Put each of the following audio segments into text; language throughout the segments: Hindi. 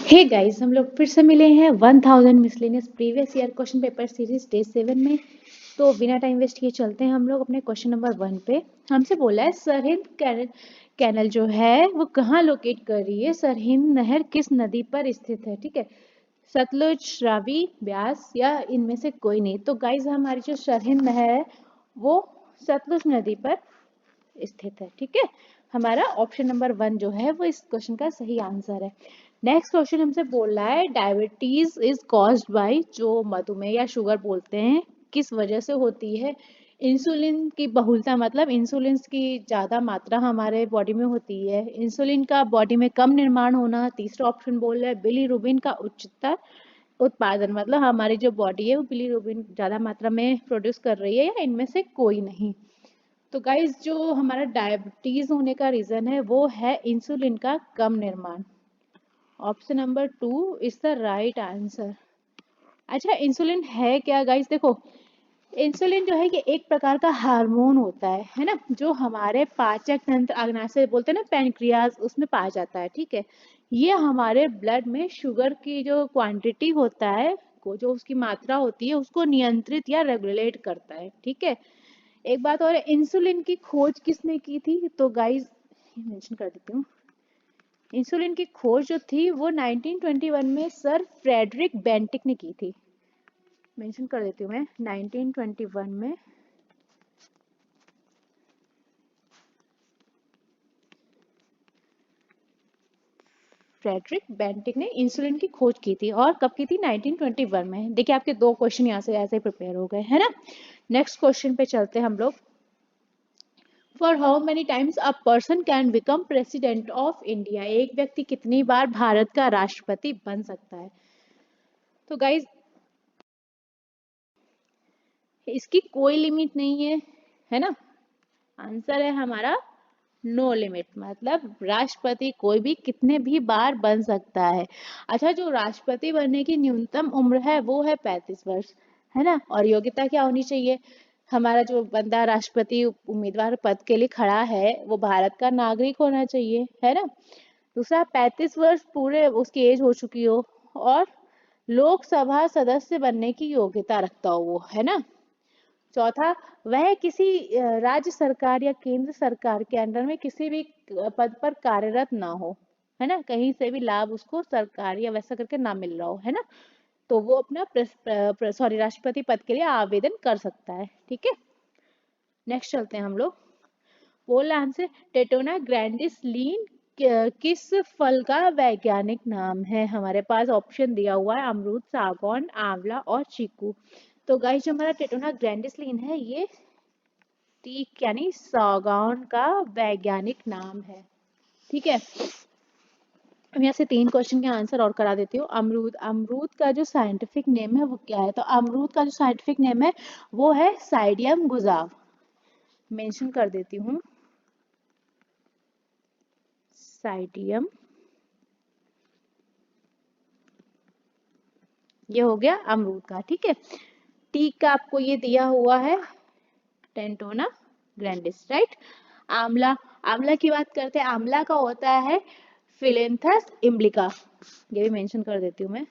हे गाइस, हम लोग फिर से मिले हैं 1000 miscellaneous previous year question paper series day 7 में। तो बिना टाइम वेस्ट किए चलते हैं हम लोग अपने क्वेश्चन नंबर 1 पे। हमसे बोला है सरहिंद कैनल जो है वो कहाँ लोकेट कर रही है, सरहिंद नहर किस नदी पर स्थित है। ठीक है, सतलुज, रावी, ब्यास या इनमें से कोई नहीं। तो गाइस हमारी जो सरहिंद नहर है वो सतलुज नदी पर स्थित है। ठीक है, हमारा ऑप्शन नंबर 1 जो है वो इस क्वेश्चन का सही आंसर है। नेक्स्ट क्वेश्चन हमसे बोल रहा है डायबिटीज इज कॉज्ड बाय, जो मधुमेह या शुगर बोलते हैं, किस वजह से होती है। इंसुलिन की बहुलता, मतलब इंसुलिन की ज्यादा मात्रा हमारे बॉडी में होती है। इंसुलिन का बॉडी में कम निर्माण होना। तीसरा ऑप्शन बोल रहा है बिलीरुबिन का उच्चतर उत्पादन, मतलब हमारी जो बॉडी है वो बिलीरुबिन ज्यादा मात्रा में प्रोड्यूस कर रही है, या इनमें से कोई नहीं। तो गाइस जो हमारा डायबिटीज होने का रीजन है वो है इंसुलिन का कम निर्माण। Option number 2 is the right answer. अच्छा, इंसुलिन है क्या गाइस? देखो, इंसुलिन जो है ये एक प्रकार का हार्मोन होता है ना, जो हमारे पाचक तंत्र, अग्नाशय बोलते हैं ना, पैनक्रियाज, उसमें पाया जाता है। ठीक है, ये हमारे ब्लड में शुगर की जो क्वांटिटी होता है, को जो उसकी मात्रा होती है उसको नियंत्रित या रेगुलेट करता है। ठीक है, एक बात और, इंसुलिन की खोज किसने की थी? तो गाइस मेंशन कर देती हूँ, इंसुलिन की खोज जो थी वो 1921 में सर फ्रेडरिक बेंटिक ने की थी। मेंशन कर देती हूँ मैं, 1921 में फ्रेडरिक बेंटिक ने इंसुलिन की खोज की थी। और कब की थी? 1921 में। देखिए आपके दो क्वेश्चन यहाँ से ऐसे प्रिपेयर हो गए है ना। नेक्स्ट क्वेश्चन पे चलते हैं हम लोग। For how many times a person can become president of India, एक व्यक्ति कितनी बार भारत का राष्ट्रपति बन सकता है। तो गाइज इसकी कोई लिमिट नहीं है ना। आंसर है हमारा नो लिमिट, मतलब राष्ट्रपति कोई भी कितने भी बार बन सकता है। अच्छा, जो राष्ट्रपति बनने की न्यूनतम उम्र है वो है 35 वर्ष, है ना। और योग्यता क्या होनी चाहिए? हमारा जो बंदा राष्ट्रपति उम्मीदवार पद के लिए खड़ा है वो भारत का नागरिक होना चाहिए, है ना। दूसरा, 35 वर्ष पूरे उसकी एज हो चुकी हो, और लोकसभा सदस्य बनने की योग्यता रखता हो वो, है ना। चौथा, वह किसी राज्य सरकार या केंद्र सरकार के अंडर में किसी भी पद पर कार्यरत ना हो, है ना, कहीं से भी लाभ उसको सरकार या वैसा करके ना मिल रहा हो, है ना। तो वो अपना राष्ट्रपति पद के लिए आवेदन कर सकता है। ठीक है, नेक्स्ट चलते हैं हम लोग। बोल रहा हमसे टेटोना ग्रैंडिस लीन किस फल का वैज्ञानिक नाम है। हमारे पास ऑप्शन दिया हुआ है अमरूद, सागौन, आंवला और चीकू। तो गाइस जो हमारा टेटोना ग्रैंडिस लीन है ये टीक यानी सागौन का वैज्ञानिक नाम है। ठीक है, अब यहाँ से 3 क्वेश्चन के आंसर और करा देती हूँ। अमरूद, अमरूद का जो साइंटिफिक नेम है वो क्या है? तो अमरूद का जो साइंटिफिक नेम है वो है साइडियम गुजाव। मेंशन कर देती हूँ, साइडियम। ये हो गया अमरूद का। ठीक है, टीक का आपको ये दिया हुआ है टेंटोना ग्रैंडिस, राइट। आंवला, आंवला की बात करते हैं, आंवला का होता है फिलेंथस इम्ब्लिका। ये भी मेंशन कर देती हूँ मैं,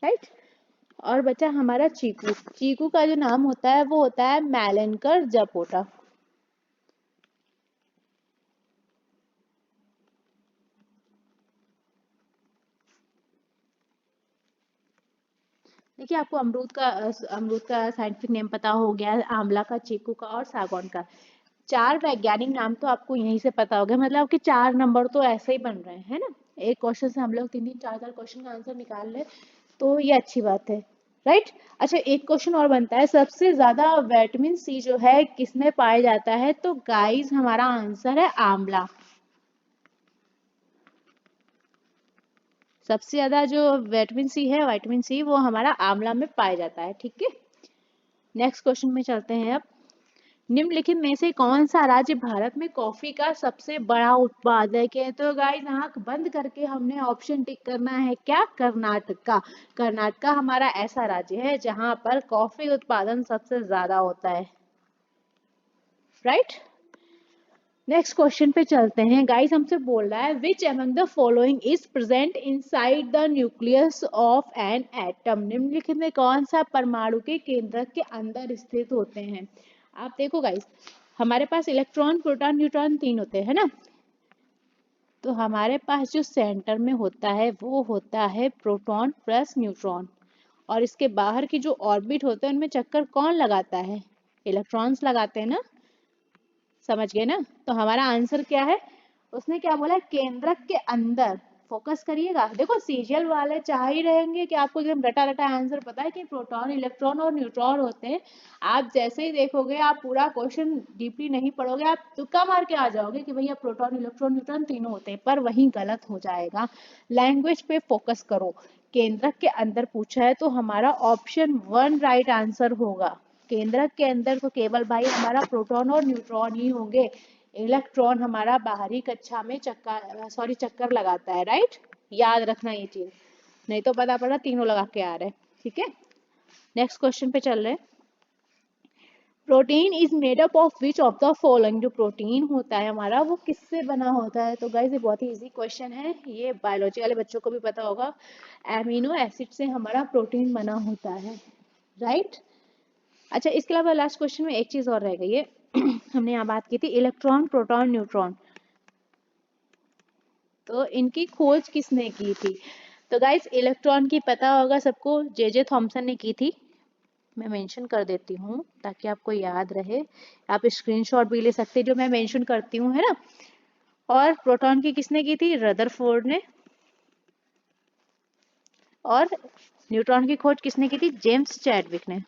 राइट। और बचा हमारा चीकू, चीकू का जो नाम होता है वो होता है मैलेनकर जपोटा। देखिए आपको अमरूद का साइंटिफिक नेम पता हो गया, आंवला का, चीकू का और सागौन का। 4 वैज्ञानिक नाम तो आपको यहीं से पता हो गया, मतलब आपके 4 नंबर तो ऐसे ही बन रहे हैं, है ना। एक क्वेश्चन से हम लोग 3-3, 4-4 क्वेश्चन का आंसर निकाल ले, तो ये अच्छी बात है, राइट। अच्छा, एक क्वेश्चन और बनता है, सबसे ज्यादा विटामिन सी जो है किसमें पाया जाता है? तो गाइस हमारा आंसर है आंवला। सबसे ज्यादा जो विटामिन सी वो हमारा आंवला में पाया जाता है। ठीक है, नेक्स्ट क्वेश्चन में चलते हैं अब। निम्नलिखित में से कौन सा राज्य भारत में कॉफी का सबसे बड़ा उत्पादक है? तो गाइस आंख बंद करके हमने ऑप्शन टिक करना है, क्या? कर्नाटका। कर्नाटका हमारा ऐसा राज्य है जहां पर कॉफी उत्पादन सबसे ज्यादा होता है, राइट। नेक्स्ट क्वेश्चन पे चलते हैं गाइस। हमसे बोल रहा है which among the following is present inside the nucleus of an atom. निम्नलिखित में कौन सा परमाणु के केंद्रक के अंदर स्थित होते हैं? आप देखो गाइस, हमारे पास इलेक्ट्रॉन, प्रोटॉन, न्यूट्रॉन तीन होते हैं, है ना। तो हमारे पास जो सेंटर में होता है वो होता है प्रोटॉन प्लस न्यूट्रॉन, और इसके बाहर की जो ऑर्बिट होते हैं उनमें चक्कर कौन लगाता है? इलेक्ट्रॉन्स लगाते हैं ना, समझ गए ना। तो हमारा आंसर क्या है? उसने क्या बोला? केंद्रक के अंदर। फोकस करिएगा, देखो सीरियल वाले चाह ही रहेंगे कि आपको एकदम रटा रटा आंसर पता है कि प्रोटॉन, इलेक्ट्रॉन और न्यूट्रॉन होते हैं। आप जैसे ही देखोगे, आप पूरा क्वेश्चन डीपली नहीं पढ़ोगे, आप तुक्का मार के आ जाओगे कि भैया प्रोटॉन, इलेक्ट्रॉन, न्यूट्रॉन तीनों होते हैं, पर वही गलत हो जाएगा। लैंग्वेज पे फोकस करो। केंद्रक के अंदर पूछा है तो हमारा ऑप्शन 1 राइट आंसर होगा। केंद्रक के अंदर तो केवल भाई हमारा प्रोटॉन और न्यूट्रॉन ही होंगे। इलेक्ट्रॉन हमारा बाहरी कक्षा में चक्कर लगाता है, राइट। याद रखना ये चीज, नहीं तो पता पड़ा तीनों लगा के आ रहे हैं, ठीक है। नेक्स्ट क्वेश्चन पे चल रहे हैं। Protein is made up of which of the following. जो प्रोटीन होता है हमारा वो किससे बना होता है? तो गाइस ये बहुत ही इजी क्वेश्चन है, ये बायोलॉजी वाले बच्चों को भी पता होगा। एमिनो एसिड से हमारा प्रोटीन बना होता है, राइट। अच्छा, इसके अलावा लास्ट क्वेश्चन में एक चीज और रह गई है हमने यहाँ बात की थी इलेक्ट्रॉन, प्रोटॉन, न्यूट्रॉन, तो इनकी खोज किसने की थी? तो गाइस इलेक्ट्रॉन की पता होगा सबको, जे थॉमसन ने की थी। मैं मेंशन कर देती हूँ ताकि आपको याद रहे, आप स्क्रीनशॉट भी ले सकते हैं जो मैं मेंशन करती हूँ, है ना। और प्रोटॉन की किसने की थी? रदरफोर्ड ने। और न्यूट्रॉन की खोज किसने की थी? जेम्स चैडविक ने।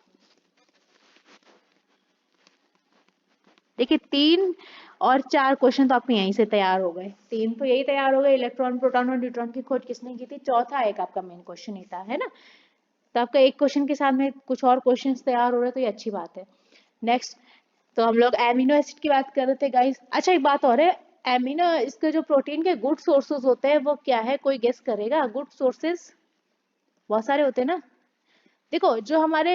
देखिए 3 और 4 क्वेश्चन तो आपके यहीं से तैयार हो गए। 3 तो यही तैयार हो गए, इलेक्ट्रॉन, प्रोटॉन और न्यूट्रॉन की खोज किसने की थी। चौथा एक आपका मेन क्वेश्चन ही था, है ना। तो आपका एक क्वेश्चन के साथ में कुछ और क्वेश्चन तैयार हो रहे हैं, तो ये अच्छी बात है। नेक्स्ट, तो हम लोग एमिनो एसिड की बात कर रहे थे गाइस। अच्छा एक बात और है, एमिनो, इसके जो प्रोटीन के गुड सोर्सेज होते हैं वो क्या है? कोई गेस करेगा? गुड सोर्सेज बहुत सारे होते हैं ना। देखो जो हमारे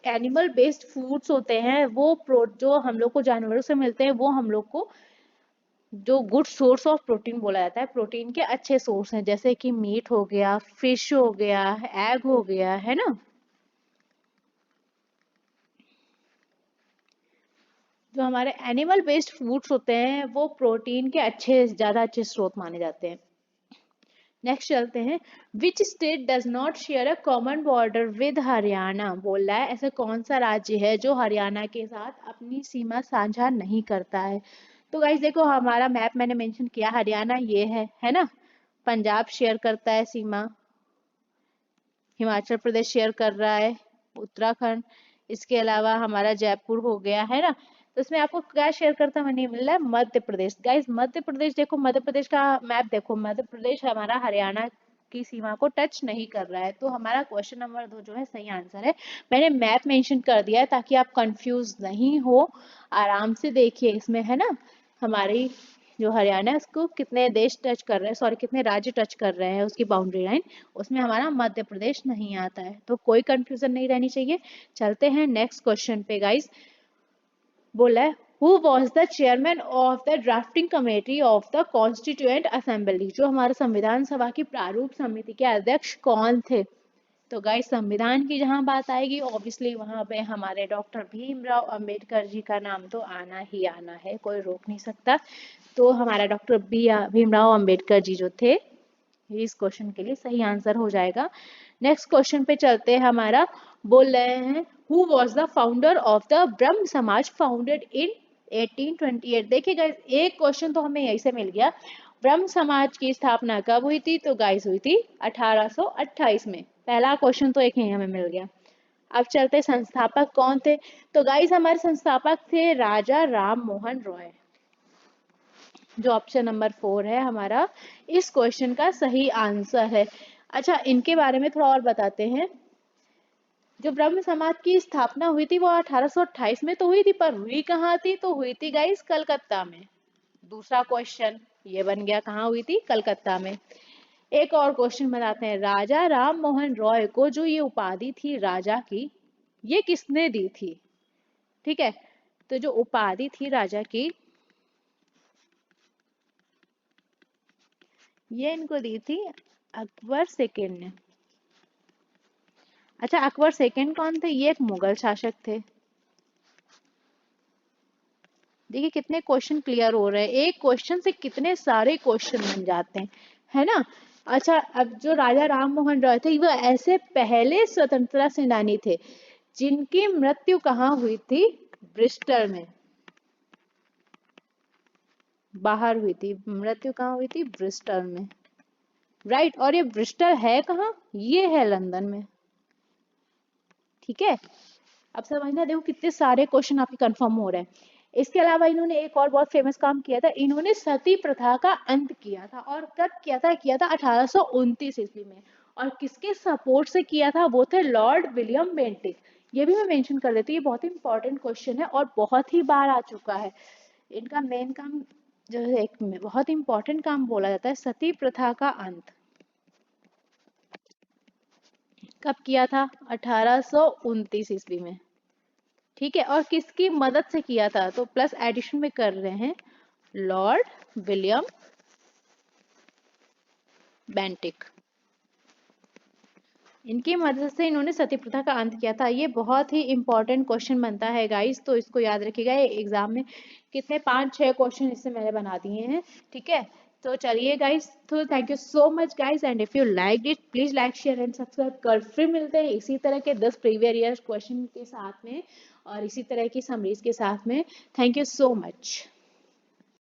एनिमल बेस्ड फूड्स होते हैं वो जो हम लोग को जानवरों से मिलते हैं वो हम लोग को जो गुड सोर्स ऑफ प्रोटीन बोला जाता है। प्रोटीन के अच्छे सोर्स हैं, जैसे कि मीट हो गया, फिश हो गया, एग हो गया, है ना। जो हमारे एनिमल बेस्ड फूड्स होते हैं वो प्रोटीन के ज्यादा अच्छे स्रोत माने जाते हैं। नेक्स्ट चलते हैं। Which state does not share a common border with Haryana. बोल रहा है ऐसा कौन सा राज्य है जो हरियाणा के साथ अपनी सीमा साझा नहीं करता है। तो गाइस देखो हमारा मैप मैंने मेंशन किया, हरियाणा ये है ना। पंजाब शेयर करता है सीमा, हिमाचल प्रदेश शेयर कर रहा है, उत्तराखंड, इसके अलावा हमारा जयपुर हो गया, है ना। तो इसमें आपको क्या शेयर करता हुआ नहीं मिल रहा है? मध्य प्रदेश। गाइस मध्य प्रदेश देखो, मध्य प्रदेश का मैप देखो, मध्य प्रदेश हमारा हरियाणा की सीमा को टच नहीं कर रहा है। तो हमारा क्वेश्चन नंबर 2 जो है सही आंसर है। मैंने मैप मेंशन कर दिया है ताकि आप कंफ्यूज नहीं हो, आराम से देखिए इसमें, है ना। हमारी जो हरियाणा है उसको कितने देश टच कर रहे हैं, सॉरी कितने राज्य टच कर रहे हैं, उसकी बाउंड्री लाइन, उसमें हमारा मध्य प्रदेश नहीं आता है। तो कोई कंफ्यूजन नहीं रहनी चाहिए। चलते हैं नेक्स्ट क्वेश्चन पे गाइस। बोला है who was the chairman of the drafting committee of the constituent assembly. जो हमारे संविधान सभा की प्रारूप समिति के अध्यक्ष कौन थे? तो गाइस संविधान की जहां बात आएगी ऑब्वियसली वहां पे हमारे डॉक्टर भीमराव अंबेडकर जी का नाम तो आना ही आना है, कोई रोक नहीं सकता। तो हमारा डॉक्टर भीमराव अंबेडकर जी जो थे, इस क्वेश्चन के लिए सही आंसर हो जाएगा। नेक्स्ट क्वेश्चन पे चलते हैं। हमारा बोल रहे हैं who was the founder of the ब्रह्म समाज फाउंडेड इन 1828। देखिए गाइस एक क्वेश्चन तो हमें यहीं से मिल गया। ब्रह्म समाज की स्थापना कब हुई थी? तो गाइस हुई थी 1828 में। पहला क्वेश्चन तो एक ही हमें मिल गया। अब चलते संस्थापक कौन थे? तो गाइस हमारे संस्थापक थे राजा राम मोहन रॉय, जो ऑप्शन नंबर 4 है हमारा इस क्वेश्चन का सही आंसर है। अच्छा इनके बारे में थोड़ा और बताते हैं। जो ब्रह्म समाज की स्थापना हुई थी वो 1828 में तो हुई थी, पर हुई कहाँ थी? तो हुई थी गाइस कलकत्ता में। दूसरा क्वेश्चन ये बन गया, कहाँ हुई थी? कलकत्ता में। एक और क्वेश्चन बनाते हैं, राजा राम मोहन रॉय को जो ये उपाधि थी राजा की, ये किसने दी थी? ठीक है, तो जो उपाधि थी राजा की, ये इनको दी थी अकबर सेकेंड ने। अच्छा, अकबर सेकेंड कौन थे? ये एक मुगल शासक थे। देखिए कितने क्वेश्चन क्लियर हो रहे हैं, एक क्वेश्चन से कितने सारे क्वेश्चन बन जाते हैं, है ना। अच्छा, अब जो राजा राम मोहन रॉय थे वो ऐसे पहले स्वतंत्रता सेनानी थे जिनकी मृत्यु कहाँ हुई थी? ब्रिस्टल में, बाहर हुई थी। मृत्यु कहाँ हुई थी? ब्रिस्टल में, राइट। और ये ब्रिस्टल है कहाँ? ये है लंदन में। ठीक है, अब समझना, देखो कितने सारे क्वेश्चन आपके कंफर्म हो रहे हैं। इसके अलावा इन्होंने एक और बहुत फेमस काम किया था, इन्होंने सती प्रथा का अंत किया था। और कब किया था? किया था 1829 ईस्वी में। और किसके सपोर्ट से किया था? वो थे लॉर्ड विलियम बेंटिक। ये भी मैं मेंशन कर देती हूँ, ये बहुत इंपॉर्टेंट क्वेश्चन है और बहुत ही बार आ चुका है। इनका मेन काम जो है, एक बहुत इंपॉर्टेंट काम बोला जाता है, सती प्रथा का अंत कब किया था? 1829 ईस्वी में। ठीक है, और किसकी मदद से किया था? तो प्लस एडिशन में कर रहे हैं, लॉर्ड विलियम बेंटिक, इनकी मदद से इन्होंने सती प्रथा का अंत किया था। ये बहुत ही इंपॉर्टेंट क्वेश्चन बनता है गाइस, तो इसको याद रखिएगा। एग्जाम में कितने 5-6 क्वेश्चन इससे मैंने बना दिए हैं। ठीक है, तो चलिए गाइस, तो thank you so much guys, and if you like it please like share and subscribe कर। फिर मिलते हैं इसी तरह के 10 प्रीवियस ईयर क्वेश्चन के साथ में और इसी तरह की समरीज के साथ में। Thank you so much.